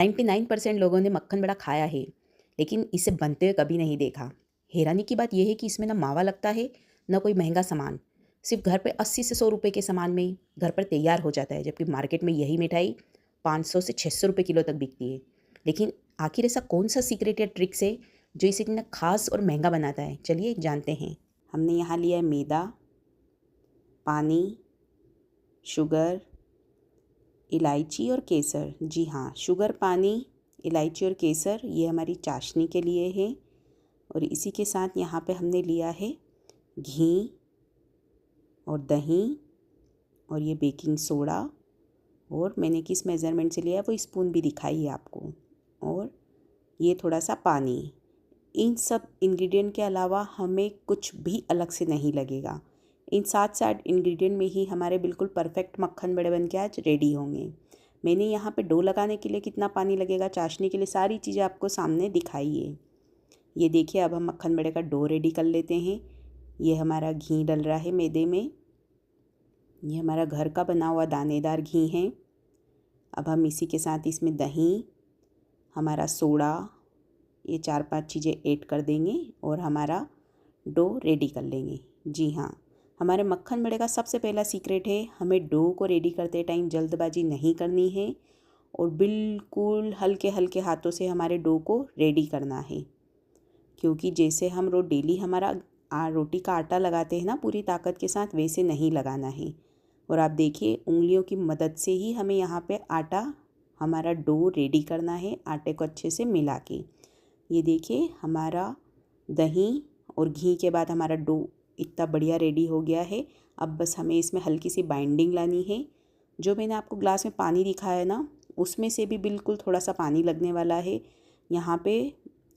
99% लोगों ने मक्खन बड़ा खाया है, लेकिन इसे बनते हुए कभी नहीं देखा। हैरानी की बात यह है कि इसमें ना मावा लगता है, ना कोई महंगा सामान। सिर्फ घर पे 80 से 100 रुपए के सामान में घर पर तैयार हो जाता है, जबकि मार्केट में यही मिठाई 500 से 600 रुपए किलो तक बिकती है। लेकिन आखिर ऐसा कौन सा सीक्रेट या ट्रिक्स है जो इसे इतना खास और महंगा बनाता है? चलिए जानते हैं। हमने यहाँ लिया है मैदा, पानी, शुगर, इलायची और केसर। जी हाँ, शुगर, पानी, इलायची और केसर ये हमारी चाशनी के लिए है। और इसी के साथ यहाँ पे हमने लिया है घी और दही और ये बेकिंग सोडा, और मैंने किस मेज़रमेंट से लिया है वो स्पून भी दिखाई है आपको, और ये थोड़ा सा पानी। इन सब इंग्रेडिएंट के अलावा हमें कुछ भी अलग से नहीं लगेगा। इन 7 इंग्रेडिएंट में ही हमारे बिल्कुल परफेक्ट मक्खन बड़े बन के आज रेडी होंगे। मैंने यहाँ पे डो लगाने के लिए कितना पानी लगेगा, चाशनी के लिए, सारी चीज़ें आपको सामने दिखाई है। ये देखिए, अब हम मक्खन बड़े का डो रेडी कर लेते हैं। ये हमारा घी डल रहा है मैदे में। ये हमारा घर का बना हुआ दानेदार घी है। अब हम इसी के साथ इसमें दही, हमारा सोडा, ये 4-5 चीज़ें ऐड कर देंगे और हमारा डो रेडी कर लेंगे। जी हाँ, हमारे मक्खन बड़े का सबसे पहला सीक्रेट है, हमें डो को रेडी करते टाइम जल्दबाजी नहीं करनी है और बिल्कुल हल्के हल्के हाथों से हमारे डो को रेडी करना है। क्योंकि जैसे हम डेली हमारा रोटी का आटा लगाते हैं ना पूरी ताकत के साथ, वैसे नहीं लगाना है। और आप देखिए, उंगलियों की मदद से ही हमें यहाँ पे आटा, हमारा डो रेडी करना है, आटे को अच्छे से मिला के। ये देखिए, हमारा दही और घी के बाद हमारा डो इतना बढ़िया रेडी हो गया है। अब बस हमें इसमें हल्की सी बाइंडिंग लानी है। जो मैंने आपको ग्लास में पानी दिखाया है ना, उसमें से भी बिल्कुल थोड़ा सा पानी लगने वाला है। यहाँ पे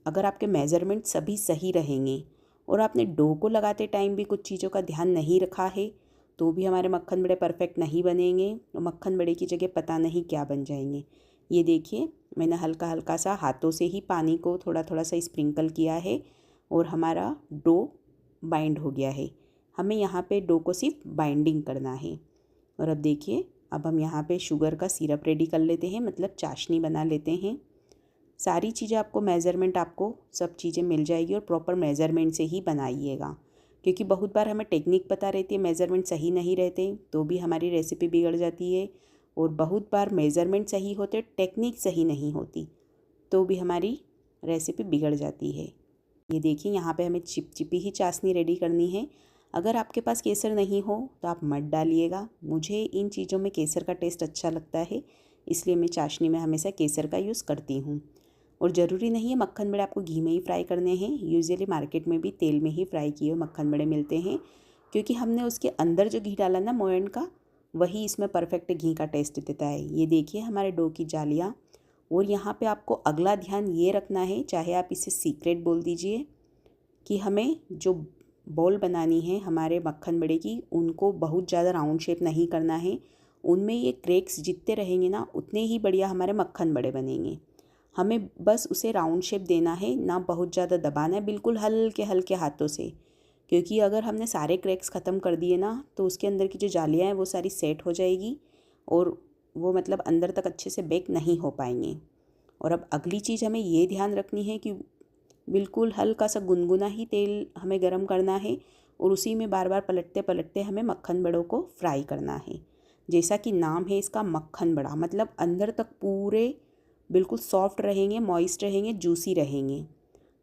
अगर आपके मेज़रमेंट सभी सही रहेंगे और आपने डो को लगाते टाइम भी कुछ चीज़ों का ध्यान नहीं रखा है, तो भी हमारे मक्खन बड़े परफेक्ट नहीं बनेंगे और मक्खन बड़े की जगह पता नहीं क्या बन जाएंगे। ये देखिए, मैंने हल्का हल्का सा हाथों से ही पानी को थोड़ा थोड़ा सा स्प्रिंकल किया है और हमारा डो बाइंड हो गया है। हमें यहाँ पे डो को सिर्फ बाइंडिंग करना है। और अब देखिए, अब हम यहाँ पे शुगर का सिरप रेडी कर लेते हैं, मतलब चाशनी बना लेते हैं। सारी चीज़ें आपको मेज़रमेंट, आपको सब चीज़ें मिल जाएगी और प्रॉपर मेज़रमेंट से ही बनाइएगा, क्योंकि बहुत बार हमें टेक्निक पता रहती है, मेज़रमेंट सही नहीं रहते तो भी हमारी रेसिपी बिगड़ जाती है। और बहुत बार मेज़रमेंट सही होते, टेक्निक सही नहीं होती तो भी हमारी रेसिपी बिगड़ जाती है। ये देखिए, यहाँ पे हमें चिपचिपी ही चाशनी रेडी करनी है। अगर आपके पास केसर नहीं हो तो आप मत डालिएगा। मुझे इन चीज़ों में केसर का टेस्ट अच्छा लगता है, इसलिए मैं चाशनी में हमेशा केसर का यूज़ करती हूँ। और ज़रूरी नहीं है मक्खन बड़े आपको घी में ही फ्राई करने हैं। यूजुअली मार्केट में भी तेल में ही फ्राई किए हुए मक्खन बड़े मिलते हैं, क्योंकि हमने उसके अंदर जो घी डाला ना मोयन का, वही इसमें परफेक्ट घी का टेस्ट देता है। ये देखिए, हमारे डो की जालियाँ। और यहाँ पे आपको अगला ध्यान ये रखना है, चाहे आप इसे सीक्रेट बोल दीजिए, कि हमें जो बॉल बनानी है हमारे मक्खन बड़े की, उनको बहुत ज़्यादा राउंड शेप नहीं करना है। उनमें ये क्रैक्स जितने रहेंगे ना, उतने ही बढ़िया हमारे मक्खन बड़े बनेंगे। हमें बस उसे राउंड शेप देना है, ना बहुत ज़्यादा दबाना है, बिल्कुल हल्के हल्के हाथों से। क्योंकि अगर हमने सारे क्रैक्स ख़त्म कर दिए ना, तो उसके अंदर की जो जालियाँ हैं वो सारी सेट हो जाएगी और वो मतलब अंदर तक अच्छे से बेक नहीं हो पाएंगे। और अब अगली चीज़ हमें ये ध्यान रखनी है कि बिल्कुल हल्का सा गुनगुना ही तेल हमें गरम करना है और उसी में बार बार पलटते पलटते हमें मक्खन बड़ों को फ्राई करना है। जैसा कि नाम है इसका, मक्खन बड़ा, मतलब अंदर तक पूरे बिल्कुल सॉफ्ट रहेंगे, मॉइस्ट रहेंगे, जूसी रहेंगे।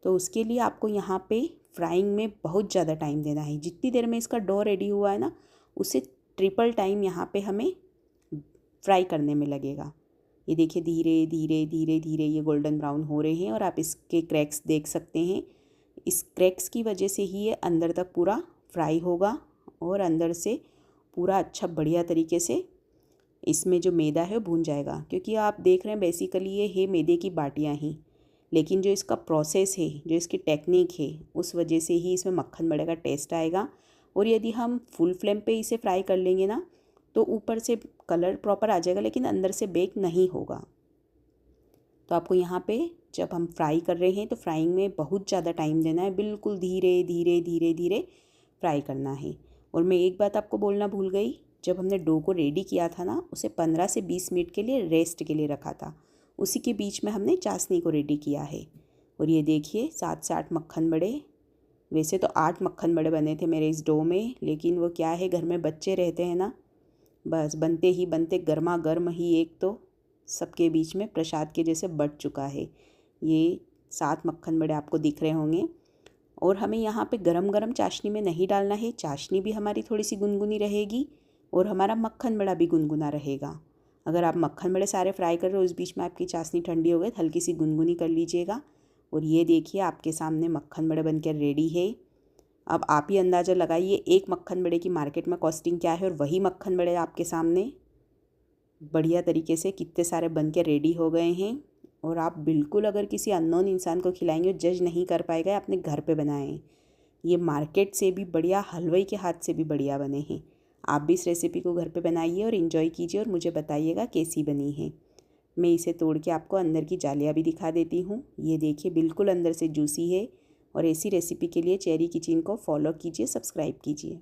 तो उसके लिए आपको यहाँ पे फ्राइंग में बहुत ज़्यादा टाइम देना है। जितनी देर में इसका डो रेडी हुआ है ना, उससे ट्रिपल टाइम यहाँ पे हमें फ्राई करने में लगेगा। ये देखिए, धीरे धीरे धीरे धीरे ये गोल्डन ब्राउन हो रहे हैं और आप इसके क्रैक्स देख सकते हैं। इस क्रैक्स की वजह से ही ये अंदर तक पूरा फ्राई होगा और अंदर से पूरा अच्छा बढ़िया तरीके से इसमें जो मैदा है वो भून जाएगा। क्योंकि आप देख रहे हैं बेसिकली ये है मैदे की बाटियाँ ही, लेकिन जो इसका प्रोसेस है, जो इसकी टेक्निक है, उस वजह से ही इसमें मक्खन बड़े का टेस्ट आएगा। और यदि हम फुल फ्लेम पे इसे फ्राई कर लेंगे ना, तो ऊपर से कलर प्रॉपर आ जाएगा लेकिन अंदर से बेक नहीं होगा। तो आपको यहाँ पे जब हम फ्राई कर रहे हैं तो फ्राइंग में बहुत ज़्यादा टाइम देना है, बिल्कुल धीरे धीरे धीरे धीरे फ्राई करना है। और मैं एक बात आपको बोलना भूल गई, जब हमने डो को रेडी किया था ना, उसे 15 से 20 मिनट के लिए रेस्ट के लिए रखा था। उसी के बीच में हमने चाशनी को रेडी किया है। और ये देखिए 7 से 8 मक्खन बड़े, वैसे तो 8 मक्खन बड़े बने थे मेरे इस डो में, लेकिन वो क्या है घर में बच्चे रहते हैं ना, बस बनते ही बनते गर्मा गर्म ही एक तो सबके बीच में प्रसाद के जैसे बँट चुका है। ये 7 मक्खन बड़े आपको दिख रहे होंगे। और हमें यहाँ पे गरम गरम चाशनी में नहीं डालना है, चाशनी भी हमारी थोड़ी सी गुनगुनी रहेगी और हमारा मक्खन बड़ा भी गुनगुना रहेगा। अगर आप मक्खन बड़े सारे फ्राई कर रहे हो, उस बीच में आपकी चाशनी ठंडी हो गई तो हल्की सी गुनगुनी कर लीजिएगा। और ये देखिए आपके सामने मक्खन बड़े बनकर रेडी है। अब आप ही अंदाज़ा लगाइए एक मक्खन बड़े की मार्केट में कॉस्टिंग क्या है, और वही मक्खन बड़े आपके सामने बढ़िया तरीके से कितने सारे बन के रेडी हो गए हैं। और आप बिल्कुल अगर किसी अननोन इंसान को खिलाएंगे जज नहीं कर पाएगा, अपने घर पे बनाएं। ये मार्केट से भी बढ़िया, हलवाई के हाथ से भी बढ़िया बने हैं। आप भी इस रेसिपी को घर पे बनाइए और इन्जॉय कीजिए और मुझे बताइएगा कैसी बनी है। मैं इसे तोड़ के आपको अंदर की जालियाँ भी दिखा देती हूँ। ये देखिए बिल्कुल अंदर से जूसी है। और ऐसी रेसिपी के लिए चेरी किचन को फॉलो कीजिए, सब्सक्राइब कीजिए।